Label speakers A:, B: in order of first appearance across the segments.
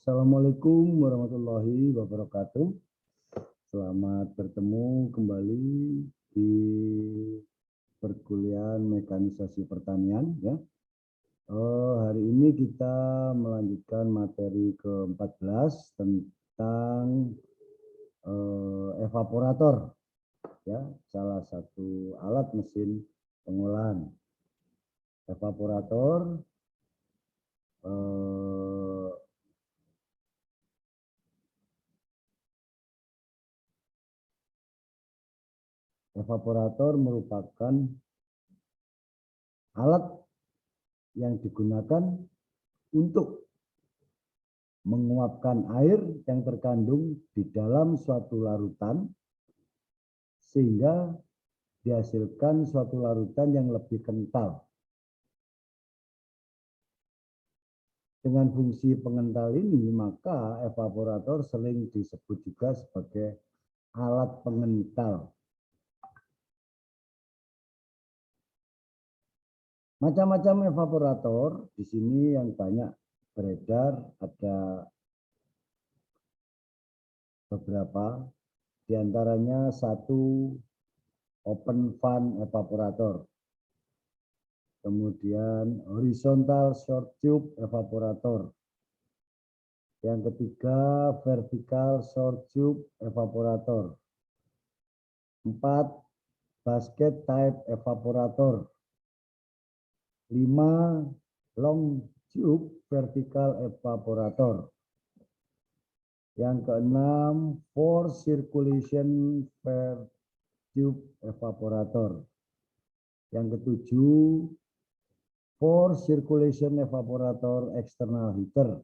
A: Assalamualaikum warahmatullahi wabarakatuh. Selamat bertemu kembali di perkuliahan mekanisasi pertanian. Ya. Hari ini kita melanjutkan materi ke-14 tentang evaporator, ya, salah satu alat mesin pengolahan. Evaporator Evaporator merupakan alat yang digunakan untuk menguapkan air yang terkandung di dalam suatu larutan sehingga dihasilkan suatu larutan yang lebih kental. Dengan fungsi pengental ini, maka evaporator sering disebut juga sebagai alat pengental. Macam-macam evaporator di sini yang banyak beredar ada beberapa, diantaranya satu open fan evaporator, kemudian horizontal short tube evaporator, yang ketiga vertical short tube evaporator, 4 basket type evaporator, 5 long tube vertical evaporator. Yang keenam, 4 circulation tube evaporator. Yang ketujuh, 4 circulation evaporator external heater.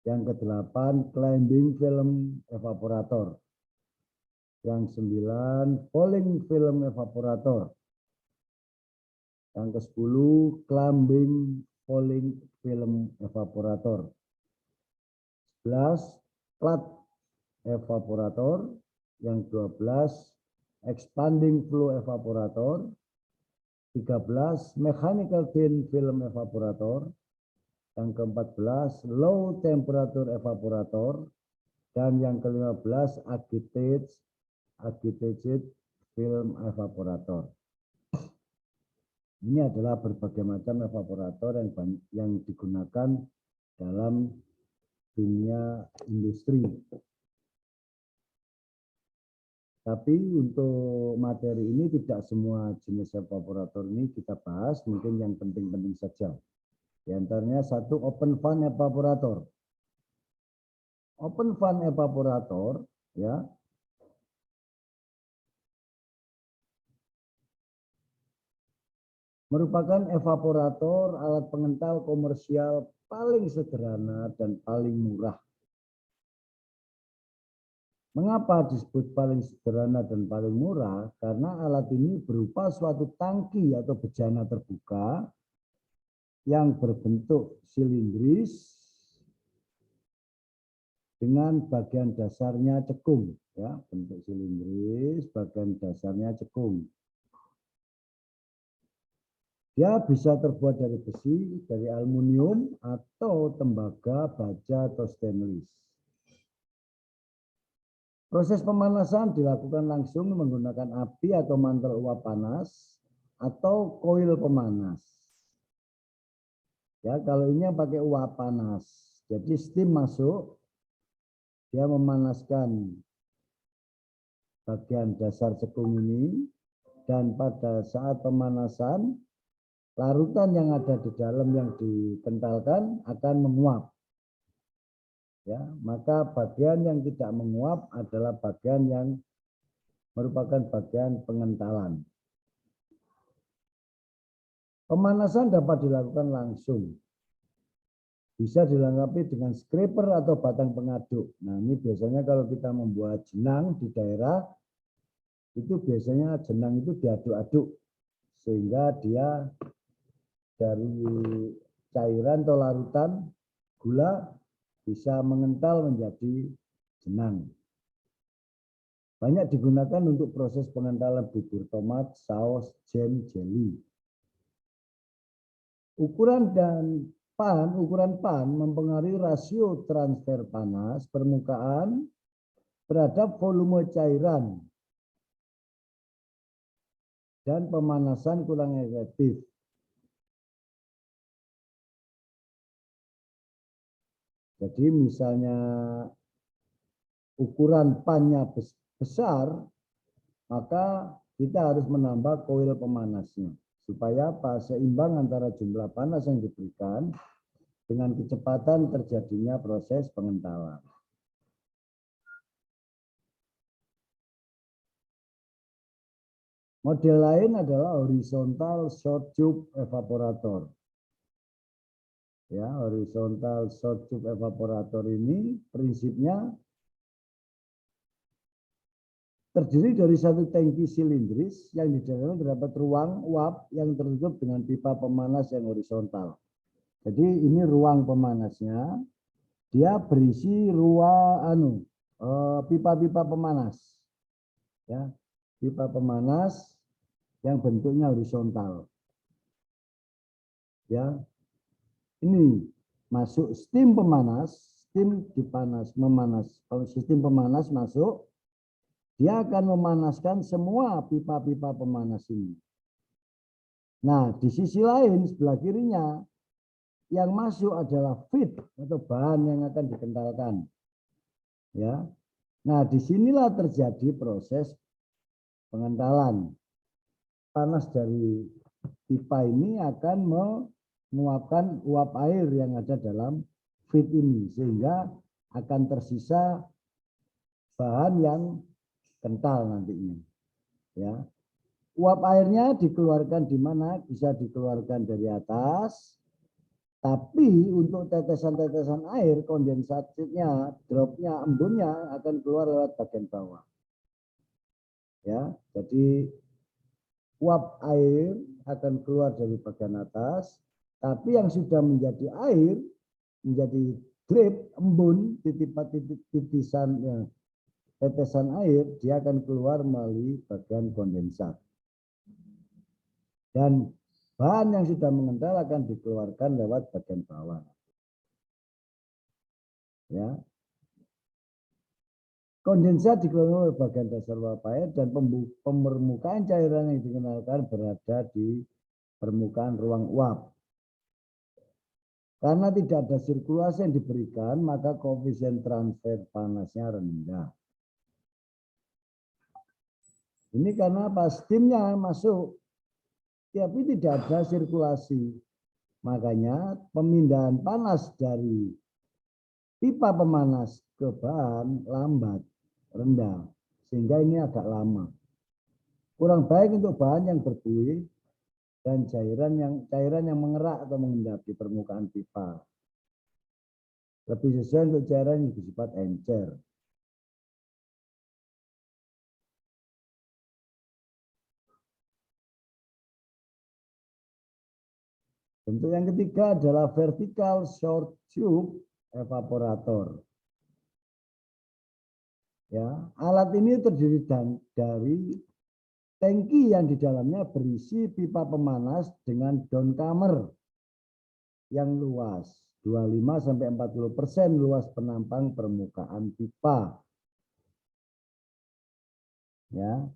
A: Yang kedelapan, climbing film evaporator. Yang 9, falling film evaporator. Yang ke-10, climbing falling film evaporator. 11, flat evaporator. Yang 12, expanding flow evaporator. 13, mechanical thin film evaporator. Yang ke-14, low temperature evaporator. Dan yang ke-15, agitated film evaporator. Ini adalah berbagai macam evaporator yang digunakan dalam dunia industri. Tapi untuk materi ini tidak semua jenis evaporator ini kita bahas, mungkin yang penting-penting saja. Di antaranya satu open fan evaporator. Open fan evaporator, ya, merupakan evaporator alat pengental komersial paling sederhana dan paling murah. Mengapa disebut paling sederhana dan paling murah? Karena alat ini berupa suatu tangki atau bejana terbuka yang berbentuk silindris dengan bagian dasarnya cekung, ya, bentuk silindris, bagian dasarnya cekung. Dia bisa terbuat dari besi, dari aluminium, atau tembaga, baja, atau stainless. Proses pemanasan dilakukan langsung menggunakan api atau mantel uap panas, atau koil pemanas. Ya, kalau ini pakai uap panas. Jadi steam masuk, dia memanaskan bagian dasar cekung ini, dan pada saat pemanasan, larutan yang ada di dalam yang dikentalkan akan menguap. Ya, maka bagian yang tidak menguap adalah bagian yang merupakan bagian pengentalan. Pemanasan dapat dilakukan langsung. Bisa dilengkapi dengan scraper atau batang pengaduk. Nah, ini biasanya kalau kita membuat jenang di daerah, itu biasanya jenang itu diaduk-aduk sehingga dia dari cairan atau larutan gula bisa mengental menjadi jenang. Banyak digunakan untuk proses pengentalan bubur tomat, saus, jam, jelly. Ukuran dan ukuran pan mempengaruhi rasio transfer panas permukaan terhadap volume cairan dan pemanasan kurang efektif. Jadi misalnya ukuran pannya besar, maka kita harus menambah koil pemanasnya. Supaya apa? Seimbang antara jumlah panas yang diberikan dengan kecepatan terjadinya proses pengentalan. Model lain adalah horizontal short tube evaporator. Ya, horizontal short tube evaporator ini prinsipnya terdiri dari satu tangki silindris yang di dalamnya terdapat ruang uap yang tertutup dengan pipa pemanas yang horizontal. Jadi ini ruang pemanasnya, dia berisi pipa-pipa pemanas, ya, pipa pemanas yang bentuknya horizontal. Ya, ini masuk steam pemanas, steam sistem pemanas masuk. Dia akan memanaskan semua pipa-pipa pemanas ini. Nah, di sisi lain, sebelah kirinya, yang masuk adalah feed atau bahan yang akan dikentalkan. Ya. Nah, disinilah terjadi proses pengentalan. Panas dari pipa ini akan menguapkan uap air yang ada dalam feed ini. Sehingga akan tersisa bahan yang kental nantinya, ya. Uap airnya dikeluarkan di mana? Bisa dikeluarkan dari atas, tapi untuk tetesan-tetesan air, kondensatnya, dropnya, embunnya akan keluar lewat bagian bawah. Ya, jadi uap air akan keluar dari bagian atas, tapi yang sudah menjadi air, menjadi drip, embun, titisan, ya, tetesan air, dia akan keluar melalui bagian kondensat. Dan bahan yang sudah mengental akan dikeluarkan lewat bagian bawah. Ya. Kondensat dikeluarkan oleh bagian dasar uap air dan permukaan cairan yang dikenalkan berada di permukaan ruang uap. Karena tidak ada sirkulasi yang diberikan, maka koefisien transfer panasnya rendah. Ini karena apa? Steamnya masuk, tapi tidak ada sirkulasi. Makanya pemindahan panas dari pipa pemanas ke bahan lambat, rendah. Sehingga ini agak lama. Kurang baik untuk bahan yang berbuih dan cairan yang mengerak atau mengendap di permukaan pipa. Lebih sesuai untuk cairan yang bersifat encer. Bentuk yang ketiga adalah vertical short tube evaporator. Ya, alat ini terdiri dari tangki yang di dalamnya berisi pipa pemanas dengan downcomer yang luas, 25-40% luas penampang permukaan pipa. Ya.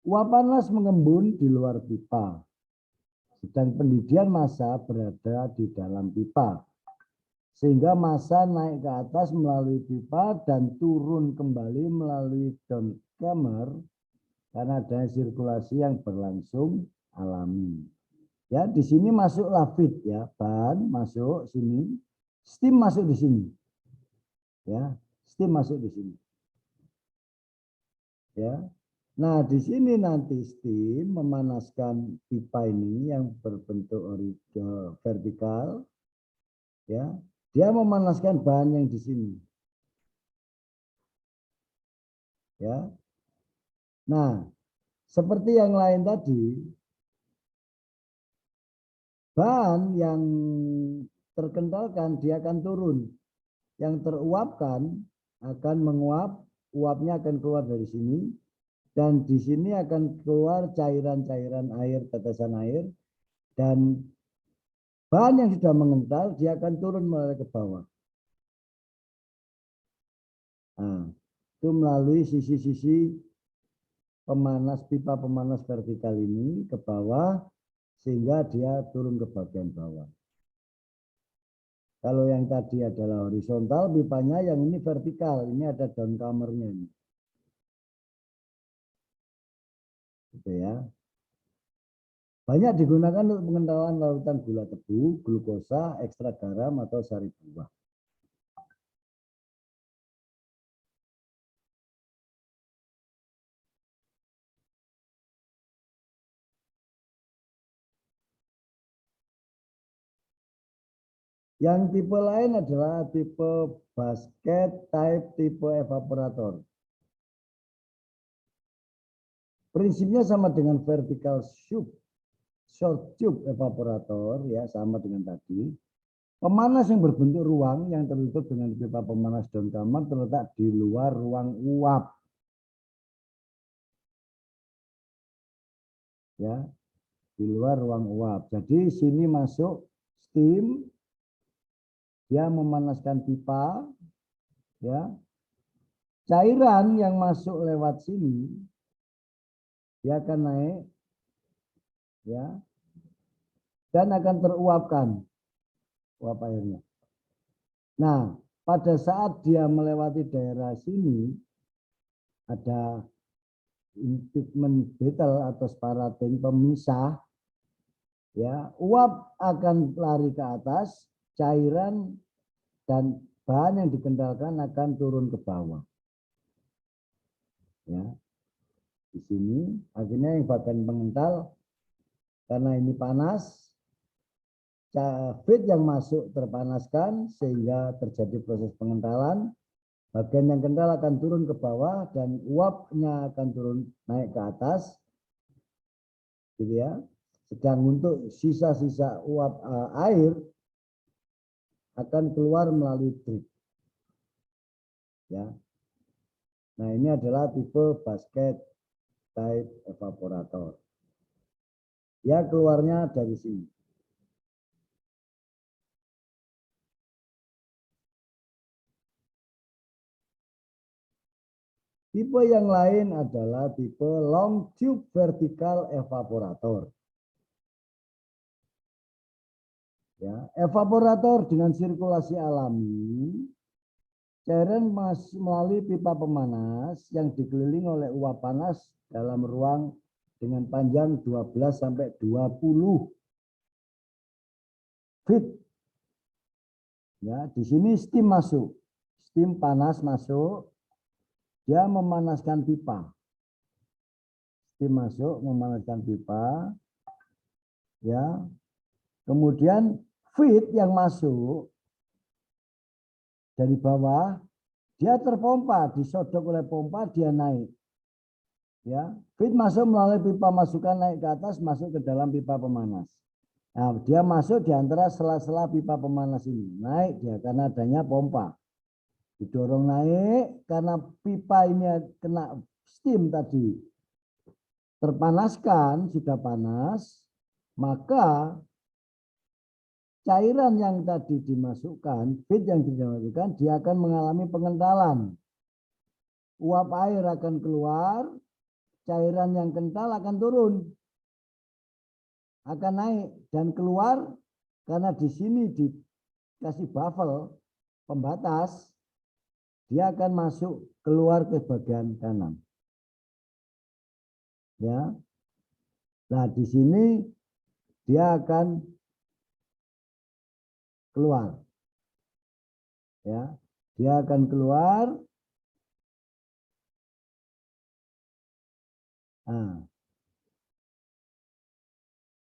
A: Uap panas mengembun di luar pipa. Sedang pendidih massa berada di dalam pipa. Sehingga massa naik ke atas melalui pipa dan turun kembali melalui downcomer karena ada sirkulasi yang berlangsung alami. Ya, di sini masuklah feed, ya, bahan masuk sini, steam masuk di sini. Ya, steam masuk di sini. Ya. Nah, di sini nanti steam memanaskan pipa ini yang berbentuk vertikal, ya. Dia memanaskan bahan yang di sini. Ya. Nah, seperti yang lain tadi, bahan yang terkentalkan dia akan turun. Yang teruapkan akan menguap, uapnya akan keluar dari sini. Dan di sini akan keluar cairan-cairan air, tetesan air. Dan bahan yang sudah mengental dia akan turun mulai ke bawah. Nah, itu melalui sisi-sisi pemanas, pipa pemanas vertikal ini ke bawah sehingga dia turun ke bagian bawah. Kalau yang tadi adalah horizontal, pipanya yang ini vertikal. Ini ada downcomernya ini. Gitu ya. Banyak digunakan untuk pengentalan larutan gula tebu, glukosa, ekstrak garam, atau sari buah. Yang tipe lain adalah tipe basket type tipe evaporator. Prinsipnya sama dengan vertical short tube evaporator, ya sama dengan tadi. Pemanas yang berbentuk ruang yang tertutup dengan pipa pemanas downcomer terletak di luar ruang uap. Ya, di luar ruang uap. Jadi sini masuk steam, dia memanaskan pipa, ya. Cairan yang masuk lewat sini dia akan naik, ya, dan akan teruapkan uap airnya. Nah, pada saat dia melewati daerah sini ada pigment betel atau sparating pemisah, ya, uap akan lari ke atas, cairan dan bahan yang dikendalkan akan turun ke bawah. Ya, di sini akhirnya yang bagian pengental karena ini panas, feed yang masuk terpanaskan sehingga terjadi proses pengentalan. Bagian yang kental akan turun ke bawah dan uapnya akan turun naik ke atas, gitu ya. Sedang untuk sisa-sisa uap air akan keluar melalui drip. Ya. Nah, ini adalah tipe basket type evaporator. Ya, keluarnya dari sini. Tipe yang lain adalah tipe long tube vertical evaporator. Ya, evaporator dengan sirkulasi alami, cairan melalui pipa pemanas yang dikelilingi oleh uap panas dalam ruang dengan panjang 12 sampai 20 feet. Ya, di sini steam masuk. Steam panas masuk. Dia memanaskan pipa. Steam masuk, memanaskan pipa. Ya. Kemudian feed yang masuk dari bawah, dia terpompa, disodok oleh pompa, dia naik. Ya, feed masuk melalui pipa masukan naik ke atas, masuk ke dalam pipa pemanas. Nah, dia masuk di antara sela-sela pipa pemanas ini. Naik dia karena adanya pompa. Didorong naik karena pipa ini kena steam tadi. Terpanaskan, sudah panas, maka cairan yang tadi dimasukkan, feed yang dimasukkan, dia akan mengalami pengentalan. Uap air akan keluar, cairan yang kental akan turun. Akan naik dan keluar karena di sini dikasih baffle, pembatas, dia akan masuk keluar ke bagian kanan. Ya. Nah, di sini dia akan keluar. Ya. Dia akan keluar. Nah,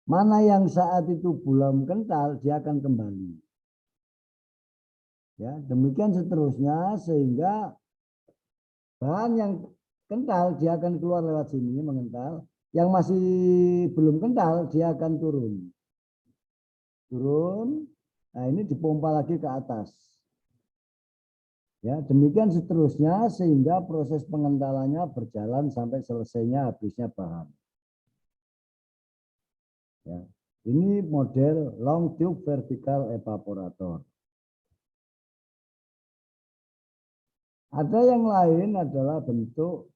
A: mana yang saat itu belum kental, dia akan kembali. Ya, demikian seterusnya sehingga bahan yang kental dia akan keluar lewat sini mengental. Yang masih belum kental dia akan turun. Turun. Nah, ini dipompa lagi ke atas. Ya, demikian seterusnya sehingga proses pengentalannya berjalan sampai selesainya habisnya bahan. Ya. Ini model long tube vertical evaporator. Ada yang lain adalah bentuk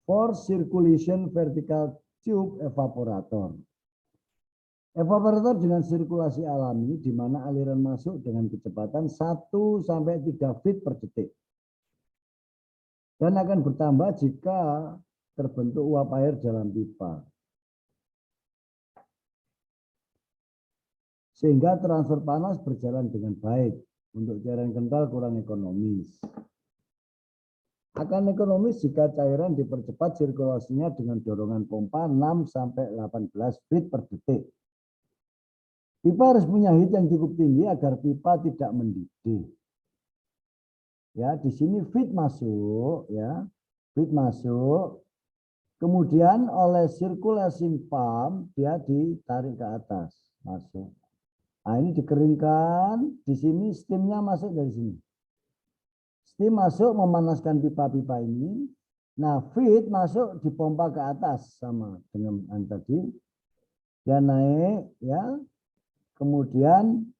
A: forced circulation vertical tube evaporator. Evaporator dengan sirkulasi alami di mana aliran masuk dengan kecepatan 1 sampai 3 feet per detik. Dan akan bertambah jika terbentuk uap air dalam pipa. Sehingga transfer panas berjalan dengan baik. Untuk cairan kental kurang ekonomis. Akan ekonomis jika cairan dipercepat sirkulasinya dengan dorongan pompa 6 sampai 18 feet per detik. Pipa harus punya heat yang cukup tinggi agar pipa tidak mendidih. Ya, di sini feed masuk, ya, feed masuk. Kemudian oleh circulating pump dia ditarik ke atas, masuk. Nah, ini dikeringkan, di sini steamnya masuk dari sini. Steam masuk memanaskan pipa-pipa ini. Nah, feed masuk dipompa ke atas sama dengan yang tadi. Dia naik, ya. Kemudian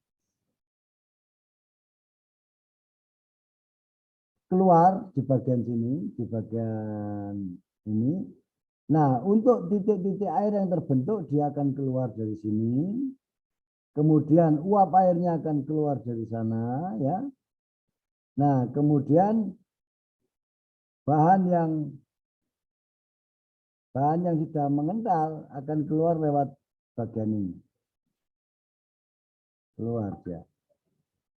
A: keluar di bagian sini, di bagian ini. Nah, untuk titik-titik air yang terbentuk dia akan keluar dari sini. Kemudian uap airnya akan keluar dari sana, ya. Nah, kemudian bahan yang sudah mengental akan keluar lewat bagian ini. Keluar ya.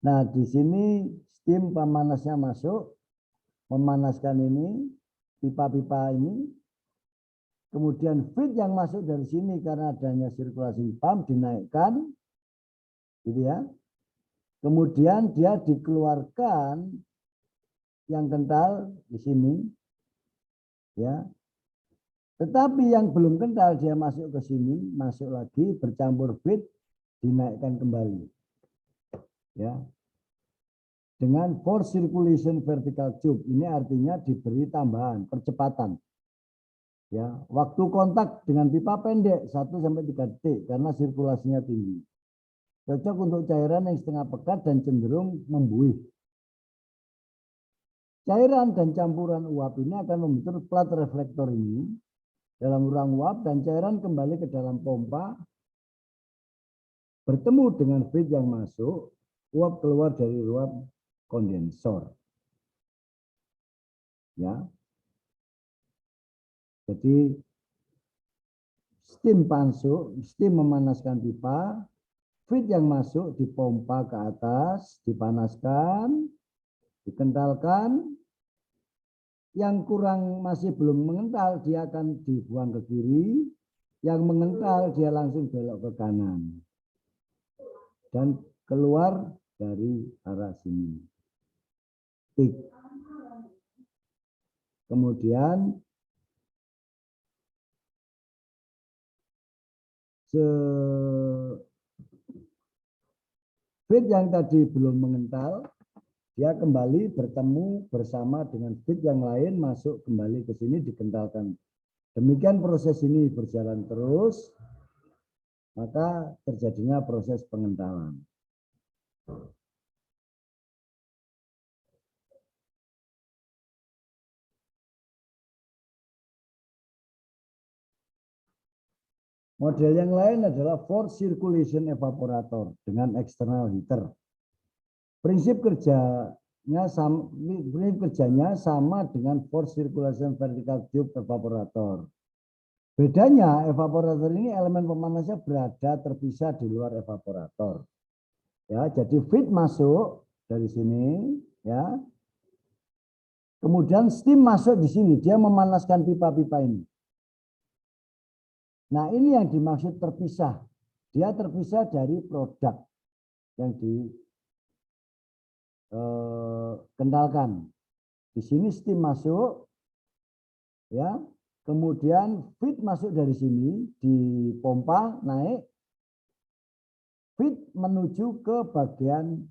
A: Nah, di sini steam pemanasnya masuk, memanaskan ini, pipa-pipa ini. Kemudian feed yang masuk dari sini karena adanya sirkulasi pump dinaikkan, gitu ya. Kemudian dia dikeluarkan yang kental di sini, ya. Tetapi yang belum kental dia masuk ke sini, masuk lagi bercampur feed, dinaikkan kembali, ya. Dengan force circulation vertical tube ini artinya diberi tambahan percepatan. Ya, waktu kontak dengan pipa pendek 1 sampai 3 detik karena sirkulasinya tinggi. Cocok untuk cairan yang setengah pekat dan cenderung membuih. Cairan dan campuran uap ini akan membentuk plat reflektor ini dalam ruang uap dan cairan kembali ke dalam pompa bertemu dengan feed yang masuk, uap keluar dari ruang kondensor. Ya. Jadi steam masuk, steam memanaskan pipa, feed yang masuk dipompa ke atas, dipanaskan, dikentalkan. Yang kurang masih belum mengental dia akan dibuang ke kiri, yang mengental dia langsung belok ke kanan dan keluar dari arah sini. Tik. Kemudian feed yang tadi belum mengental, dia kembali bertemu bersama dengan feed yang lain, masuk kembali ke sini, dikentalkan. Demikian proses ini berjalan terus, maka terjadinya proses pengentalan. Model yang lain adalah forced circulation evaporator dengan external heater. Prinsip kerjanya sama dengan forced circulation vertical tube evaporator. Bedanya evaporator ini elemen pemanasnya berada terpisah di luar evaporator. Ya, jadi feed masuk dari sini, ya. Kemudian steam masuk di sini, dia memanaskan pipa-pipa ini. Nah, ini yang dimaksud terpisah. Dia terpisah dari produk yang dikendalkan. Di sini steam masuk, ya. Kemudian feed masuk dari sini, dipompa naik, feed menuju ke bagian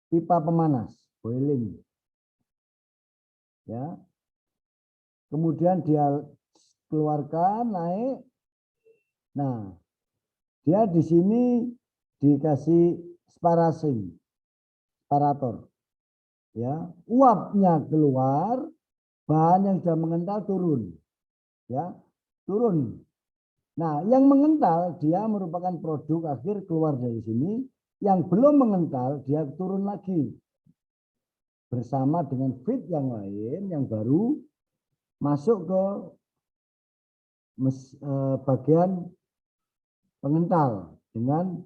A: pipa pemanas, boiling. Ya. Kemudian dia keluarkan naik, Nah, dia di sini dikasih separator. Ya, uapnya keluar, bahan yang sudah mengental turun. Ya, turun. Nah, yang mengental dia merupakan produk akhir keluar dari sini. Yang belum mengental dia turun lagi bersama dengan feed yang lain yang baru masuk ke bagian pengental dengan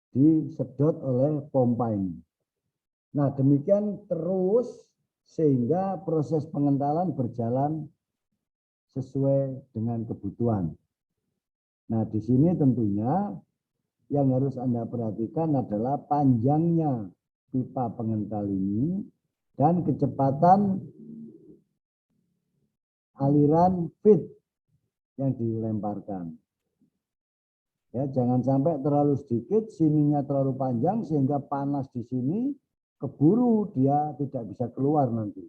A: disedot oleh pompa ini. Nah, demikian terus sehingga proses pengentalan berjalan sesuai dengan kebutuhan. Nah, di sini tentunya yang harus Anda perhatikan adalah panjangnya pipa pengental ini dan kecepatan aliran feed yang dilemparkan. Ya, jangan sampai terlalu sedikit, sininya terlalu panjang sehingga panas di sini keburu dia tidak bisa keluar nanti.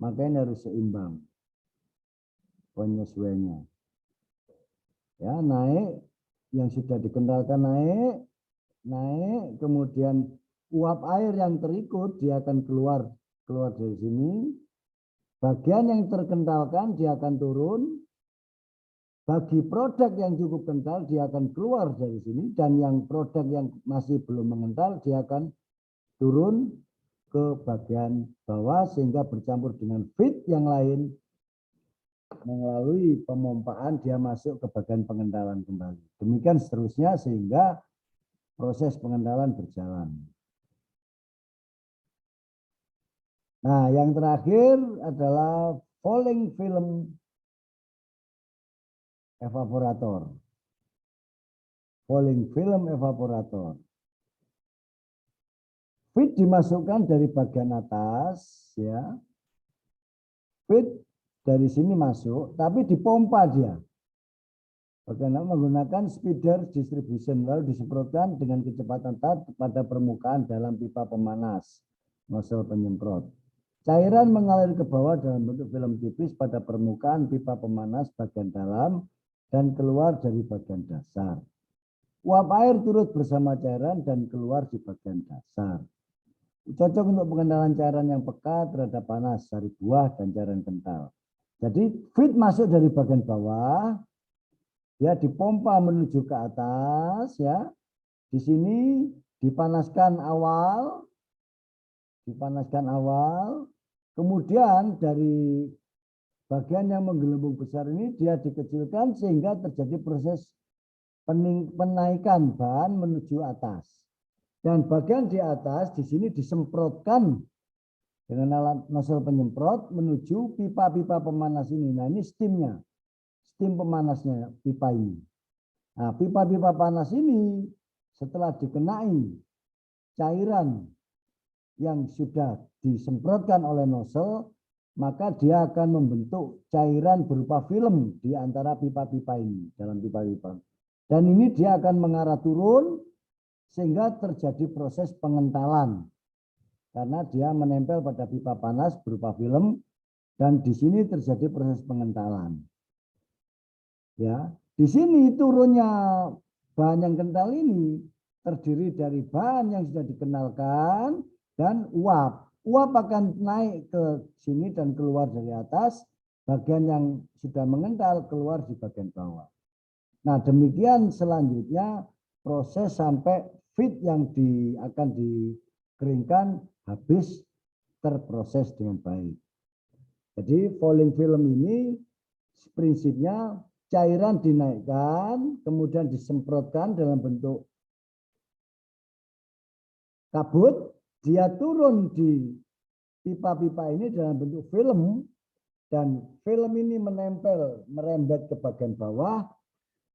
A: Makanya harus seimbang penyesuaiannya. Ya, naik yang sudah dikendalkan naik, kemudian uap air yang terikut dia akan keluar dari sini. Bagian yang terkentalkan dia akan turun. Bagi produk yang cukup kental dia akan keluar dari sini, dan yang produk yang masih belum mengental dia akan turun ke bagian bawah sehingga bercampur dengan feed yang lain. Melalui pemompaan dia masuk ke bagian pengentalan kembali. Demikian seterusnya sehingga proses pengentalan berjalan. Nah, yang terakhir adalah falling film evaporator. Falling film evaporator. Feed dimasukkan dari bagian atas, ya. Feed dari sini masuk, tapi dipompa dia. Bagaimana menggunakan speeder distribution, lalu disemprotkan dengan kecepatan tetap pada permukaan dalam pipa pemanas, nozzle penyemprot. Cairan mengalir ke bawah dalam bentuk film tipis pada permukaan pipa pemanas bagian dalam dan keluar dari bagian dasar. Uap air turut bersama cairan dan keluar di bagian dasar. Cocok untuk pengendalian cairan yang peka terhadap panas, sari buah, dan cairan kental. Jadi feed masuk dari bagian bawah, ya dipompa menuju ke atas, ya. Di sini dipanaskan awal, kemudian dari bagian yang menggelembung besar ini dia dikecilkan sehingga terjadi proses penaikan bahan menuju atas. Dan bagian di atas di sini disemprotkan dengan alat nozzle penyemprot menuju pipa-pipa pemanas ini. Nah, ini steamnya, steam pemanasnya pipa ini. Nah, pipa-pipa panas ini setelah dikenai cairan yang sudah disemprotkan oleh nozzle, maka dia akan membentuk cairan berupa film di antara pipa-pipa ini, dalam pipa-pipa. Dan ini dia akan mengarah turun sehingga terjadi proses pengentalan. Karena dia menempel pada pipa panas berupa film, dan di sini terjadi proses pengentalan. Ya, di sini turunnya bahan yang kental ini terdiri dari bahan yang sudah dikenalkan dan uap. Uap akan naik ke sini dan keluar dari atas. Bagian yang sudah mengental keluar di bagian bawah. Nah, demikian selanjutnya proses sampai feed yang akan dikeringkan habis terproses dengan baik. Jadi falling film ini prinsipnya cairan dinaikkan, kemudian disemprotkan dalam bentuk kabut, dia turun di pipa-pipa ini dalam bentuk film, dan film ini menempel, merembet ke bagian bawah,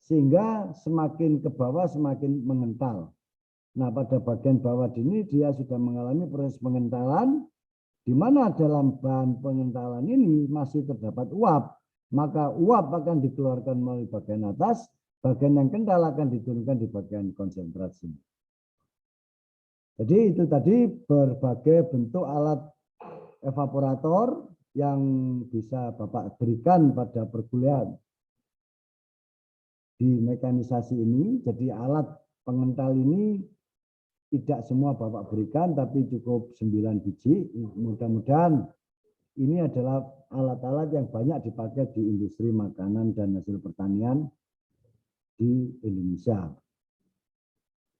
A: sehingga semakin ke bawah semakin mengental. Nah, pada bagian bawah ini dia sudah mengalami proses pengentalan, di mana dalam bahan pengentalan ini masih terdapat uap. Maka uap akan dikeluarkan melalui bagian atas, bagian yang kental akan diturunkan di bagian konsentrasi. Jadi itu tadi berbagai bentuk alat evaporator yang bisa Bapak berikan pada perkuliahan di mekanisasi ini. Jadi alat pengental ini tidak semua Bapak berikan, tapi cukup 9 biji. Mudah-mudahan ini adalah alat-alat yang banyak dipakai di industri makanan dan hasil pertanian di Indonesia.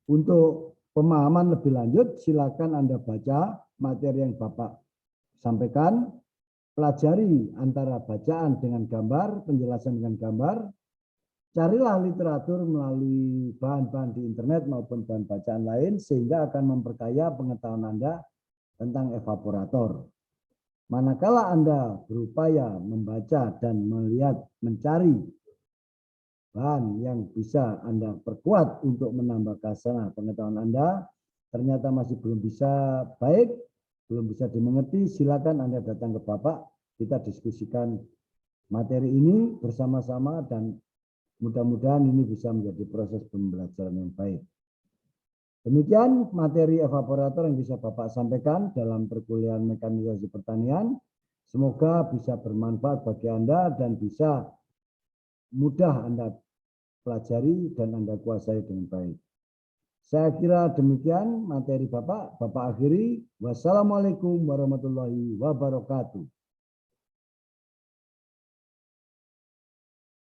A: Untuk pemahaman lebih lanjut, silakan Anda baca materi yang Bapak sampaikan, pelajari antara bacaan dengan gambar, penjelasan dengan gambar, carilah literatur melalui bahan-bahan di internet maupun bahan bacaan lain, sehingga akan memperkaya pengetahuan Anda tentang evaporator. Manakala Anda berupaya membaca dan melihat, mencari bahan yang bisa Anda perkuat untuk menambah khazanah pengetahuan Anda, ternyata masih belum bisa baik, belum bisa dimengerti, silakan Anda datang ke Bapak, kita diskusikan materi ini bersama-sama dan mudah-mudahan ini bisa menjadi proses pembelajaran yang baik. Demikian materi evaporator yang bisa Bapak sampaikan dalam perkuliahan mekanisasi pertanian. Semoga bisa bermanfaat bagi Anda dan bisa mudah Anda pelajari dan Anda kuasai dengan baik. Saya kira demikian materi Bapak. Bapak akhiri. Wassalamualaikum warahmatullahi wabarakatuh.